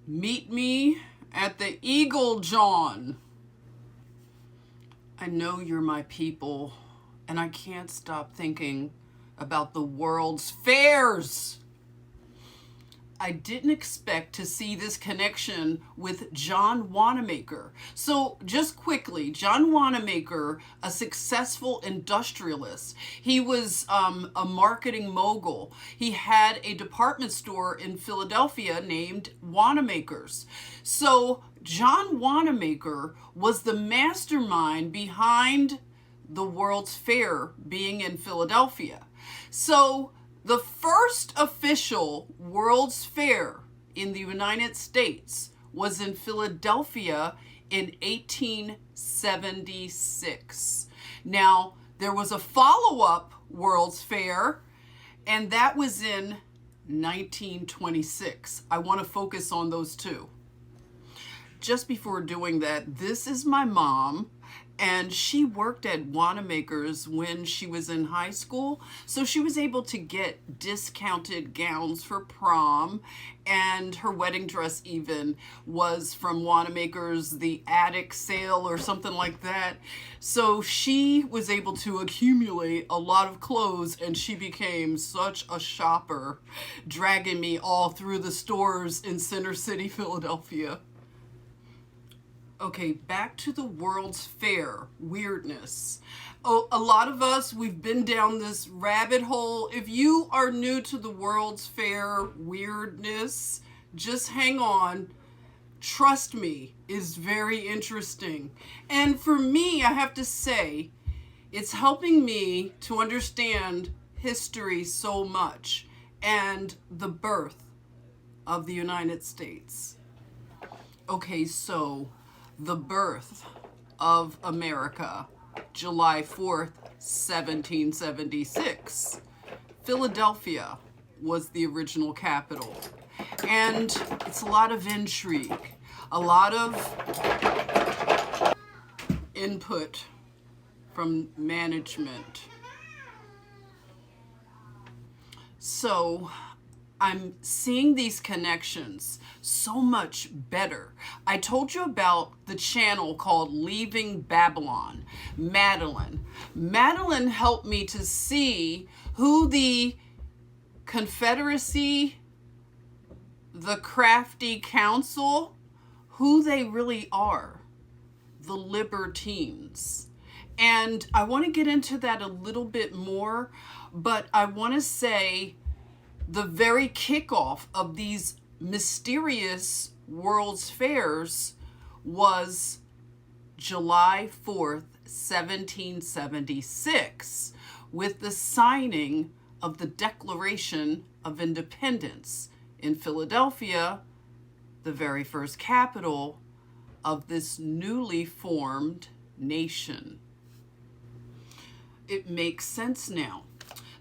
Meet me at the Eagle, Jawn. I know you're my people, and I can't stop thinking about the world's fairs. I didn't expect to see this connection with Jawn Wanamaker. So just quickly, Jawn Wanamaker, a successful industrialist. He was a marketing mogul. He had a department store in Philadelphia named Wanamaker's. So Jawn Wanamaker was the mastermind behind the World's Fair being in Philadelphia. So the first official World's Fair in the United States was in Philadelphia in 1876. Now, there was a follow-up World's Fair, and that was in 1926. I want to focus on those two. Just before doing that, this is my mom. And she worked at Wanamaker's when she was in high school. So she was able to get discounted gowns for prom. And her wedding dress even was from Wanamaker's, the attic sale or something like that. So she was able to accumulate a lot of clothes, and she became such a shopper, dragging me all through the stores in Center City, Philadelphia. Okay, back to the World's Fair weirdness. Oh, a lot of us, we've been down this rabbit hole. If you are new to the World's Fair weirdness, just hang on. Trust me, it's very interesting. And for me, I have to say, it's helping me to understand history so much and the birth of the United States. Okay, so the birth of America, July 4th, 1776. Philadelphia was the original capital. And it's a lot of intrigue, a lot of input from management. So I'm seeing these connections so much better. I told you about the channel called Leaving Babylon, Madeline. Madeline helped me to see who the Confederacy, the Crafty Council, who they really are, the libertines. And I want to get into that a little bit more, but I want to say the very kickoff of these mysterious World's Fairs was July 4th, 1776, with the signing of the Declaration of Independence in Philadelphia, the very first capital of this newly formed nation. It makes sense now.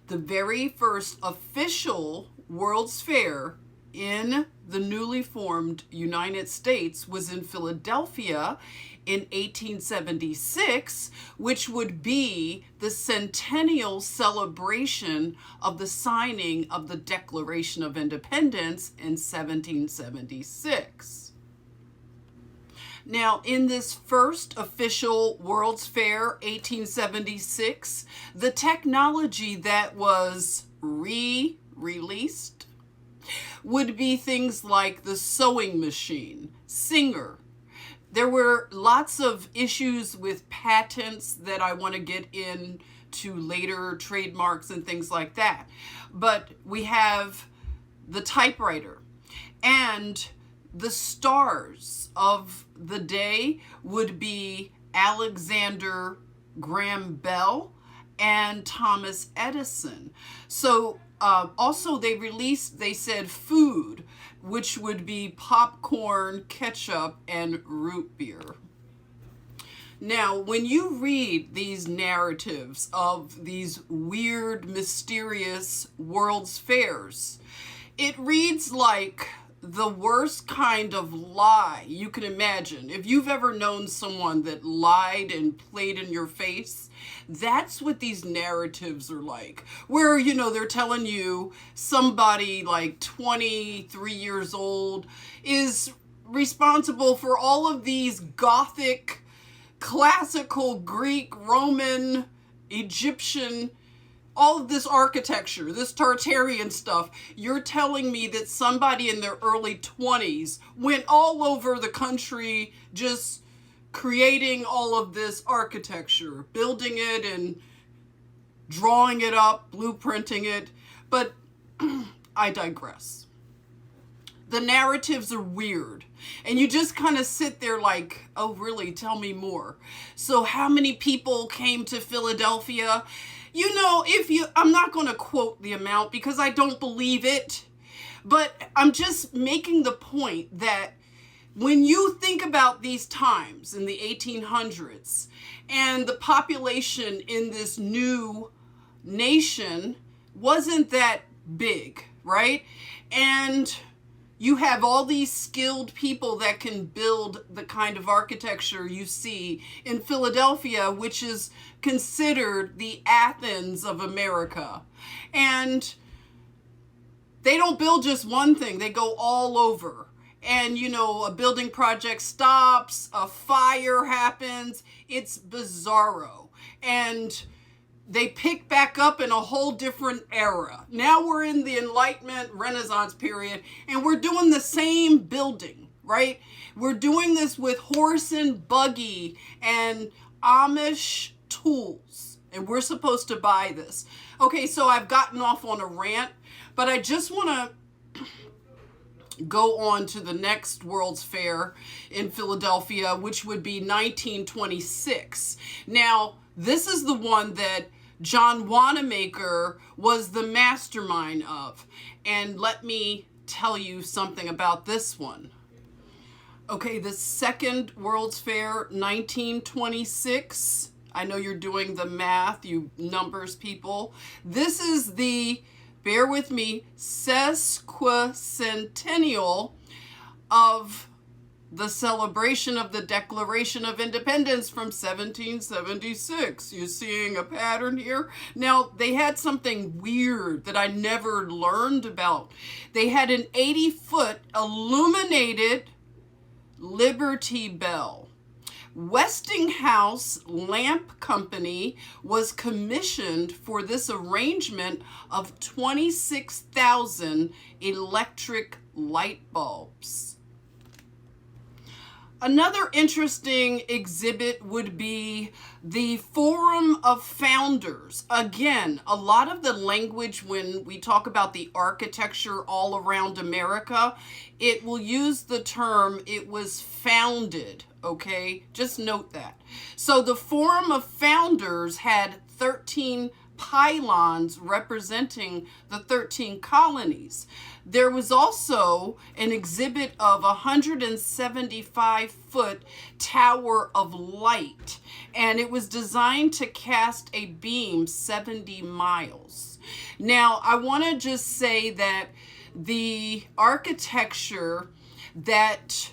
The very first official World's Fair in the newly formed United States was in Philadelphia in 1876, which would be the centennial celebration of the signing of the Declaration of Independence in 1776. Now, in this first official World's Fair, 1876, the technology that was released would be things like the sewing machine, Singer. There were lots of issues with patents that I want to get into later, trademarks and things like that. But we have the typewriter, and the stars of the day would be Alexander Graham Bell and Thomas Edison. So also they said food, which would be popcorn, ketchup, and root beer. Now, when you read these narratives of these weird, mysterious World's Fairs, it reads like the worst kind of lie you can imagine. If you've ever known someone that lied and played in your face, that's what these narratives are like. Where, they're telling you somebody like 23 years old is responsible for all of these Gothic, classical Greek, Roman, Egyptian, all of this architecture, this Tartarian stuff. You're telling me that somebody in their early 20s went all over the country just creating all of this architecture, building it and drawing it up, blueprinting it. But I digress. The narratives are weird. And you just kind of sit there like, oh, really? Tell me more. So how many people came to Philadelphia? I'm not going to quote the amount because I don't believe it, but I'm just making the point that when you think about these times in the 1800s and the population in this new nation wasn't that big, right? And you have all these skilled people that can build the kind of architecture you see in Philadelphia, which is considered the Athens of America. And they don't build just one thing, they go all over. And, a building project stops, a fire happens, it's bizarro. And they pick back up in a whole different era. Now we're in the Enlightenment Renaissance period, and we're doing the same building, right? We're doing this with horse and buggy and Amish tools, and we're supposed to buy this. Okay, so I've gotten off on a rant, but I just want to go on to the next World's Fair in Philadelphia, which would be 1926. Now, this is the one that Jawn Wanamaker was the mastermind of. And let me tell you something about this one. Okay, the second World's Fair, 1926. I know you're doing the math, you numbers people. This is the, bear with me, Sesquicentennial of the celebration of the Declaration of Independence from 1776. You seeing a pattern here? Now, they had something weird that I never learned about. They had an 80-foot illuminated Liberty Bell. Westinghouse Lamp Company was commissioned for this arrangement of 26,000 electric light bulbs. Another interesting exhibit would be the Forum of Founders. Again, a lot of the language when we talk about the architecture all around America, it will use the term, it was founded, okay? Just note that. So the Forum of Founders had 13 pylons representing the 13 colonies. There was also an exhibit of a 175-foot Tower of Light, and it was designed to cast a beam 70 miles. Now, I want to just say that the architecture that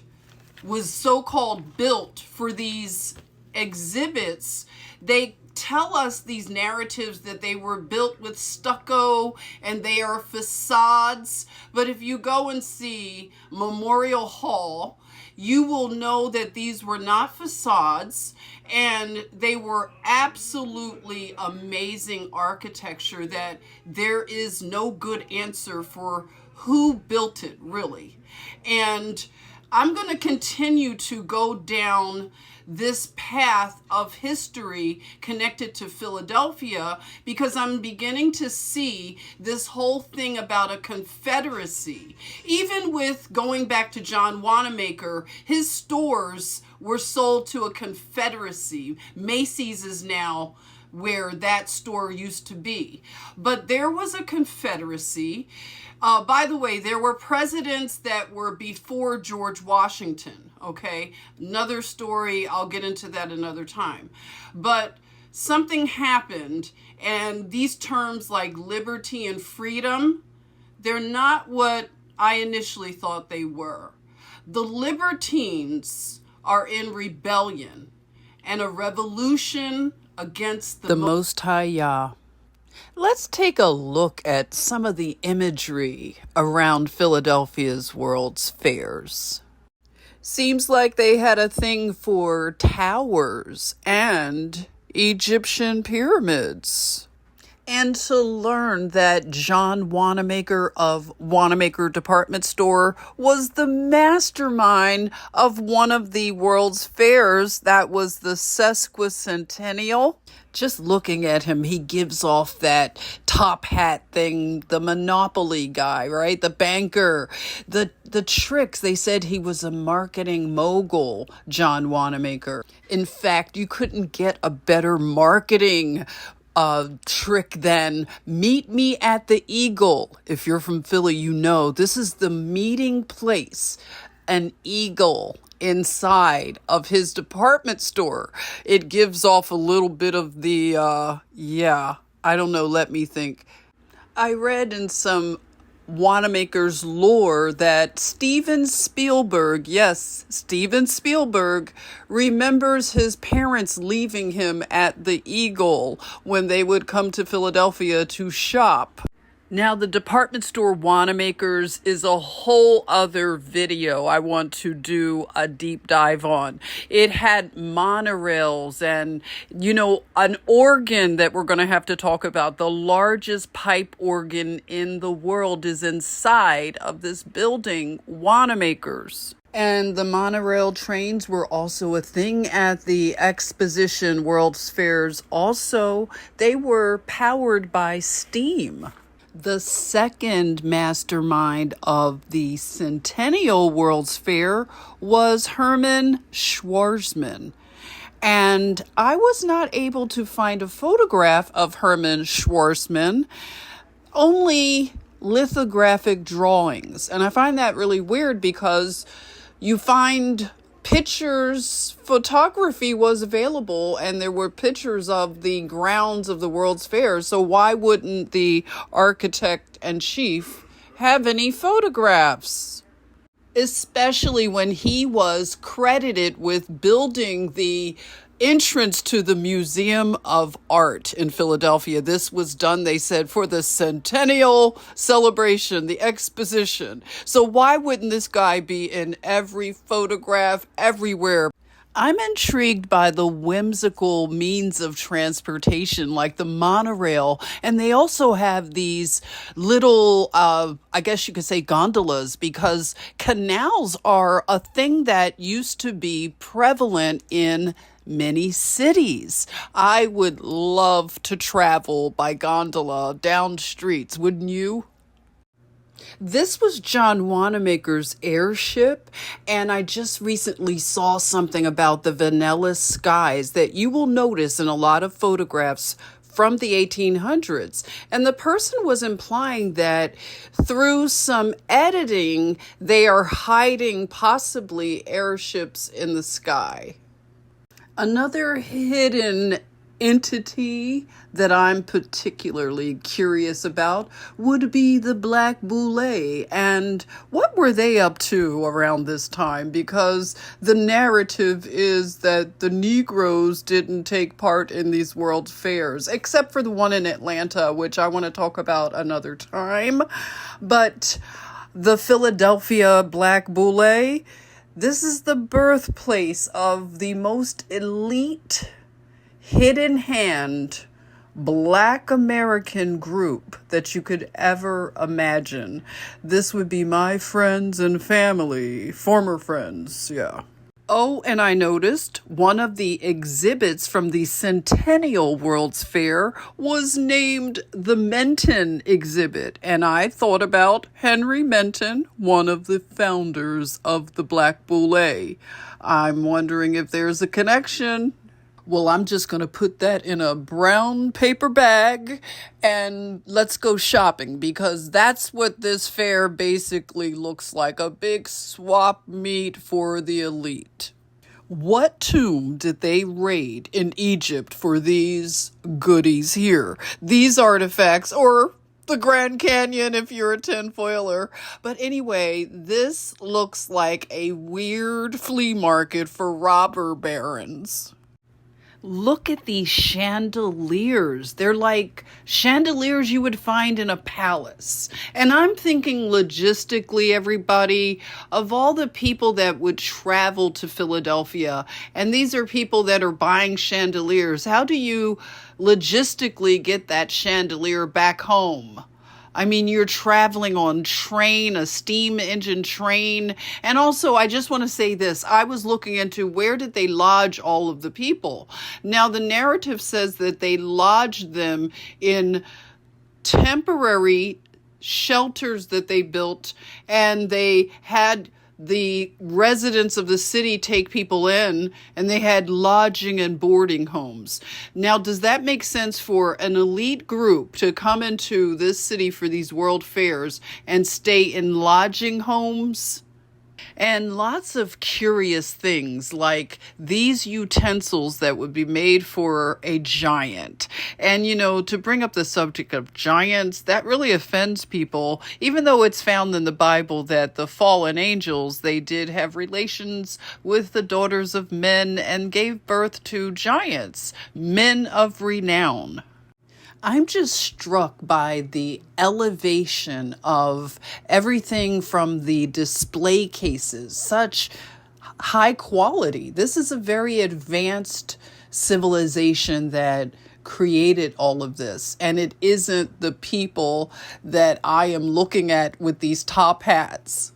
was so-called built for these exhibits, they tell us these narratives that they were built with stucco and they are facades. But if you go and see Memorial Hall, you will know that these were not facades and they were absolutely amazing architecture that there is no good answer for who built it, really. And I'm going to continue to go down this path of history connected to Philadelphia because I'm beginning to see this whole thing about a confederacy. Even with going back to Jawn Wanamaker, his stores were sold to a confederacy. Macy's is now where that store used to be. But there was a confederacy. By the way, there were presidents that were before George Washington, okay? Another story, I'll get into that another time. But something happened, and these terms like liberty and freedom, they're not what I initially thought they were. The libertines are in rebellion and a revolution against the Most High Yah. Let's take a look at some of the imagery around Philadelphia's World's Fairs. Seems like they had a thing for towers and Egyptian pyramids. And to learn that Jawn Wanamaker of Wanamaker Department Store was the mastermind of one of the World's Fairs, that was the Sesquicentennial. Just looking at him, he gives off that top hat thing, the Monopoly guy, right? The banker, the tricks. They said he was a marketing mogul, Jawn Wanamaker. In fact, you couldn't get a better marketing trick than meet me at the Eagle. If you're from Philly, you know this is the meeting place, an Eagle inside of his department store. It gives off a little bit of the, I don't know, let me think. I read in some Wanamaker's lore that Steven Spielberg, yes, Steven Spielberg, remembers his parents leaving him at the Eagle when they would come to Philadelphia to shop. Now, the department store Wanamaker's is a whole other video I want to do a deep dive on. It had monorails and, an organ that we're going to have to talk about. The largest pipe organ in the world is inside of this building, Wanamaker's. And the monorail trains were also a thing at the Exposition World's Fairs. Also, they were powered by steam. The second mastermind of the Centennial World's Fair was Hermann Schwarzman. And I was not able to find a photograph of Hermann Schwarzman, only lithographic drawings. And I find that really weird because you find pictures, photography was available, and there were pictures of the grounds of the World's Fair. So why wouldn't the architect and chief have any photographs? Especially when he was credited with building the entrance to the Museum of Art in Philadelphia. This was done, they said, for the centennial celebration, the exposition. So why wouldn't this guy be in every photograph everywhere? I'm intrigued by the whimsical means of transportation like the monorail. And they also have these little, I guess you could say gondolas, because canals are a thing that used to be prevalent in many cities. I would love to travel by gondola down streets, wouldn't you? This was Jawn Wanamaker's airship, and I just recently saw something about the vanilla skies that you will notice in a lot of photographs from the 1800s. And the person was implying that through some editing, they are hiding possibly airships in the sky. Another hidden entity that I'm particularly curious about would be the Black Boule. And what were they up to around this time? Because the narrative is that the Negroes didn't take part in these world fairs, except for the one in Atlanta, which I want to talk about another time. But the Philadelphia Black Boule, this is the birthplace of the most elite, hidden hand, Black American group that you could ever imagine. This would be my friends and family, former friends, yeah. Oh, and I noticed one of the exhibits from the Centennial World's Fair was named the Menton exhibit. And I thought about Henry Menton, one of the founders of the Black Boule. I'm wondering if there's a connection. Well, I'm just going to put that in a brown paper bag and let's go shopping, because that's what this fair basically looks like, a big swap meet for the elite. What tomb did they raid in Egypt for these goodies here? These artifacts, or the Grand Canyon if you're a tinfoiler. But anyway, this looks like a weird flea market for robber barons. Look at these chandeliers. They're like chandeliers you would find in a palace. And I'm thinking logistically, everybody, of all the people that would travel to Philadelphia, and these are people that are buying chandeliers, how do you logistically get that chandelier back home? I mean, you're traveling on train, a steam engine train. And also, I just want to say this. I was looking into where did they lodge all of the people. Now, the narrative says that they lodged them in temporary shelters that they built, and they had the residents of the city take people in, and they had lodging and boarding homes. Now, does that make sense for an elite group to come into this city for these world fairs and stay in lodging homes? And lots of curious things like these utensils that would be made for a giant. And, to bring up the subject of giants, that really offends people, even though it's found in the Bible that the fallen angels, they did have relations with the daughters of men and gave birth to giants, men of renown. I'm just struck by the elevation of everything from the display cases, such high quality. This is a very advanced civilization that created all of this. And it isn't the people that I am looking at with these top hats.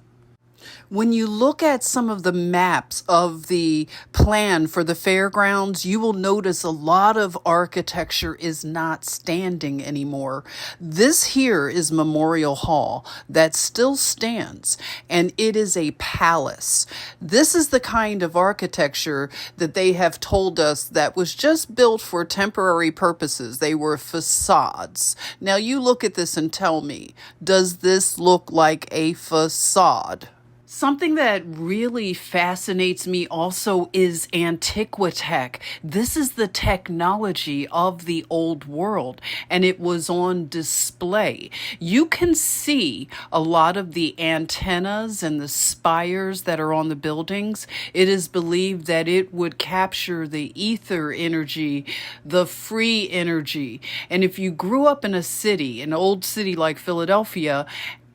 When you look at some of the maps of the plan for the fairgrounds, you will notice a lot of architecture is not standing anymore. This here is Memorial Hall that still stands, and it is a palace. This is the kind of architecture that they have told us that was just built for temporary purposes. They were facades. Now you look at this and tell me, does this look like a facade? Something that really fascinates me also is Antiquitech. This is the technology of the old world, and it was on display. You can see a lot of the antennas and the spires that are on the buildings. It is believed that it would capture the ether energy, the free energy. And if you grew up in a city, an old city like Philadelphia,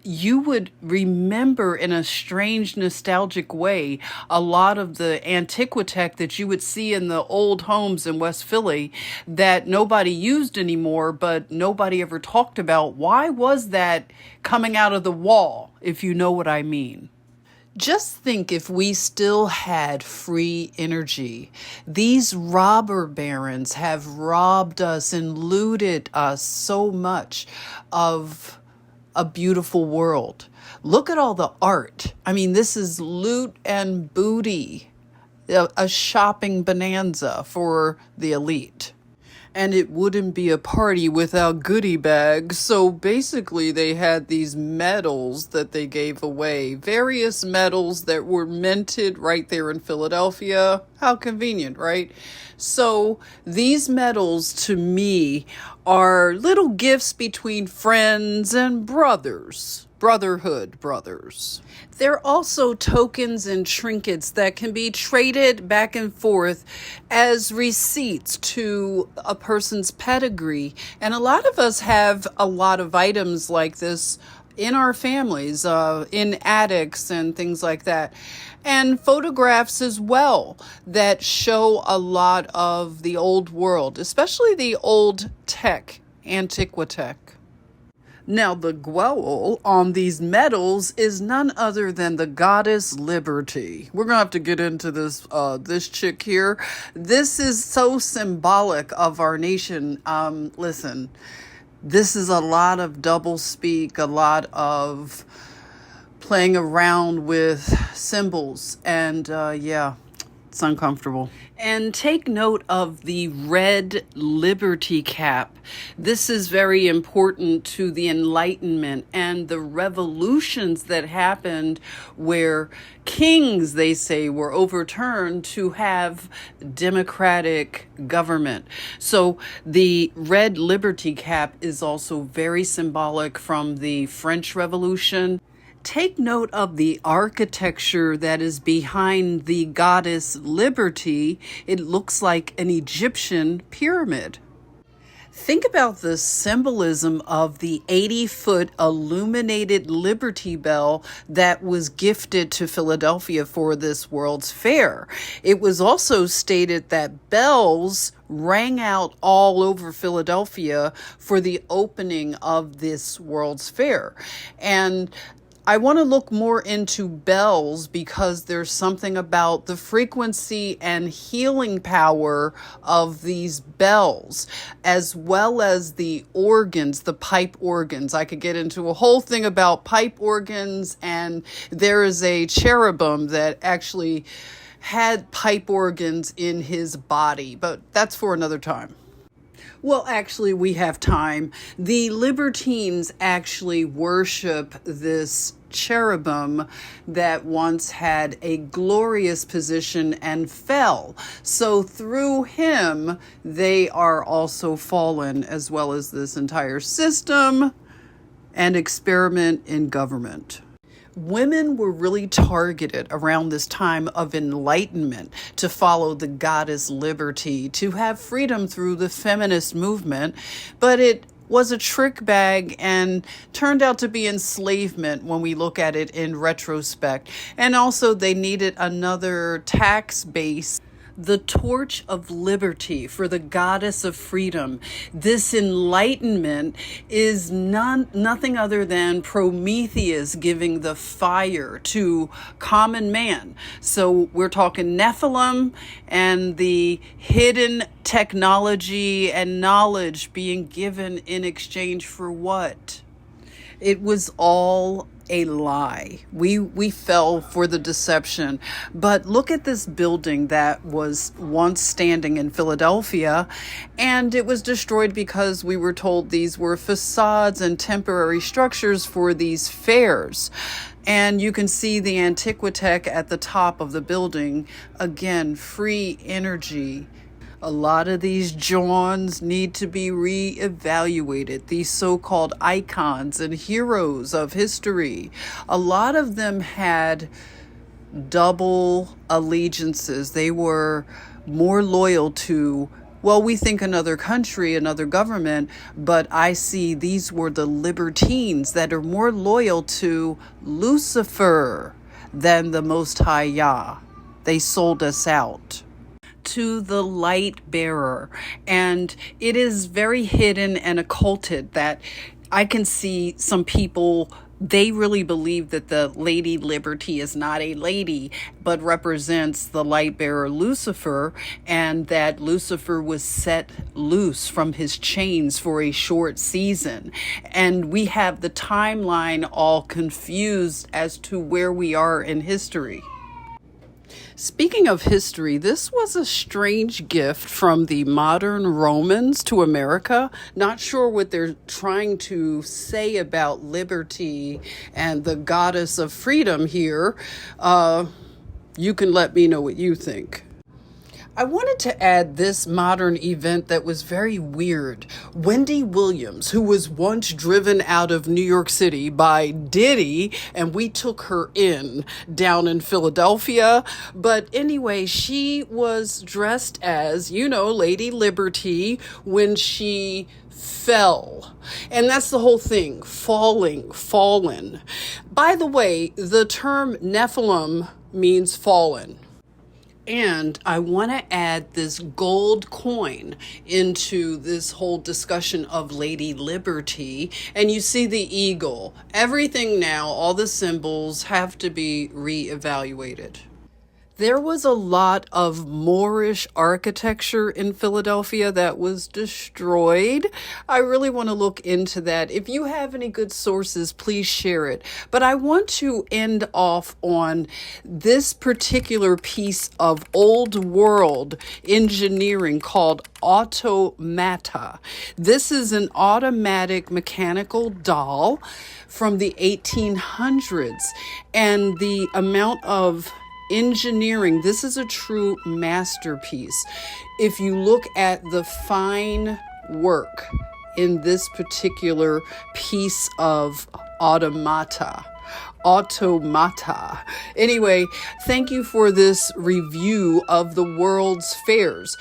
you would remember in a strange nostalgic way a lot of the Antiquitech that you would see in the old homes in West Philly that nobody used anymore, but nobody ever talked about. Why was that coming out of the wall, if you know what I mean? Just think if we still had free energy. These robber barons have robbed us and looted us so much of a beautiful world. Look at all the art. I mean, this is loot and booty, a shopping bonanza for the elite. And it wouldn't be a party without goodie bags. So basically they had these medals that they gave away, various medals that were minted right there in Philadelphia. How convenient, right? So these medals to me are little gifts between friends and brothers. Brotherhood brothers. They're also tokens and trinkets that can be traded back and forth as receipts to a person's pedigree. And a lot of us have a lot of items like this in our families, in attics and things like that. And photographs as well that show a lot of the old world, especially the old tech, Antiquitech. Now, the Gwel on these medals is none other than the goddess Liberty. We're going to have to get into this chick here. This is so symbolic of our nation. Listen, this is a lot of double speak, a lot of playing around with symbols. And It's uncomfortable. And take note of the red liberty cap. This is very important to the Enlightenment and the revolutions that happened where kings, they say, were overturned to have democratic government. So the red liberty cap is also very symbolic from the French Revolution. Take note of the architecture that is behind the goddess Liberty. It looks like an Egyptian pyramid. Think about the symbolism of the 80-foot illuminated Liberty Bell that was gifted to Philadelphia for this World's Fair. It was also stated that bells rang out all over Philadelphia for the opening of this World's Fair. And I want to look more into bells because there's something about the frequency and healing power of these bells, as well as the organs, the pipe organs. I could get into a whole thing about pipe organs, and there is a cherubim that actually had pipe organs in his body, but that's for another time. Well, actually, we have time. The libertines actually worship this cherubim that once had a glorious position and fell. So through him, they are also fallen, as well as this entire system and experiment in government. Women were really targeted around this time of enlightenment to follow the goddess Liberty, to have freedom through the feminist movement, but it was a trick bag and turned out to be enslavement when we look at it in retrospect. And also they needed another tax base. The torch of liberty for the goddess of freedom. This enlightenment is nothing other than Prometheus giving the fire to common man. So we're talking Nephilim and the hidden technology and knowledge being given in exchange for what? It was all a lie. We fell for the deception. But look at this building that was once standing in Philadelphia, and it was destroyed because we were told these were facades and temporary structures for these fairs. And you can see the Antiquitech at the top of the building. Again, free energy. A lot of these Jawns need to be reevaluated. These so-called icons and heroes of history. A lot of them had double allegiances. They were more loyal to, well, we think another country, another government, but I see these were the libertines that are more loyal to Lucifer than the Most High Yah. They sold us out to the light bearer, and it is very hidden and occulted that I can see some people, they really believe that the Lady Liberty is not a lady, but represents the light bearer Lucifer, and that Lucifer was set loose from his chains for a short season. And we have the timeline all confused as to where we are in history. Speaking of history, this was a strange gift from the modern Romans to America. Not sure what they're trying to say about liberty and the goddess of freedom here. You can let me know what you think. I wanted to add this modern event that was very weird. Wendy Williams, who was once driven out of New York City by Diddy, and we took her in down in Philadelphia. But anyway, she was dressed as, Lady Liberty when she fell. And that's the whole thing, fallen. By the way, the term Nephilim means fallen. And I want to add this gold coin into this whole discussion of Lady Liberty. And you see the eagle. Everything now, all the symbols have to be reevaluated. There was a lot of Moorish architecture in Philadelphia that was destroyed. I really want to look into that. If you have any good sources, please share it. But I want to end off on this particular piece of old world engineering called automata. This is an automatic mechanical doll from the 1800s, and the amount of engineering, this is a true masterpiece. If you look at the fine work in this particular piece of automata. Anyway, thank you for this review of the world's fairs.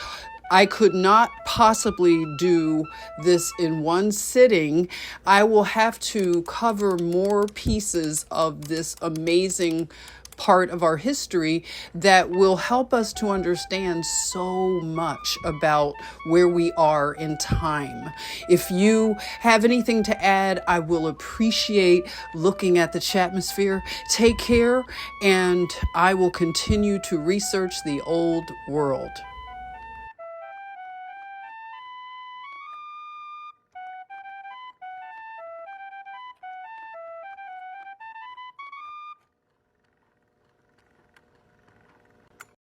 I could not possibly do this in one sitting. I will have to cover more pieces of this amazing part of our history that will help us to understand so much about where we are in time. If you have anything to add, I will appreciate looking at the chatmosphere. Take care, and I will continue to research the old world.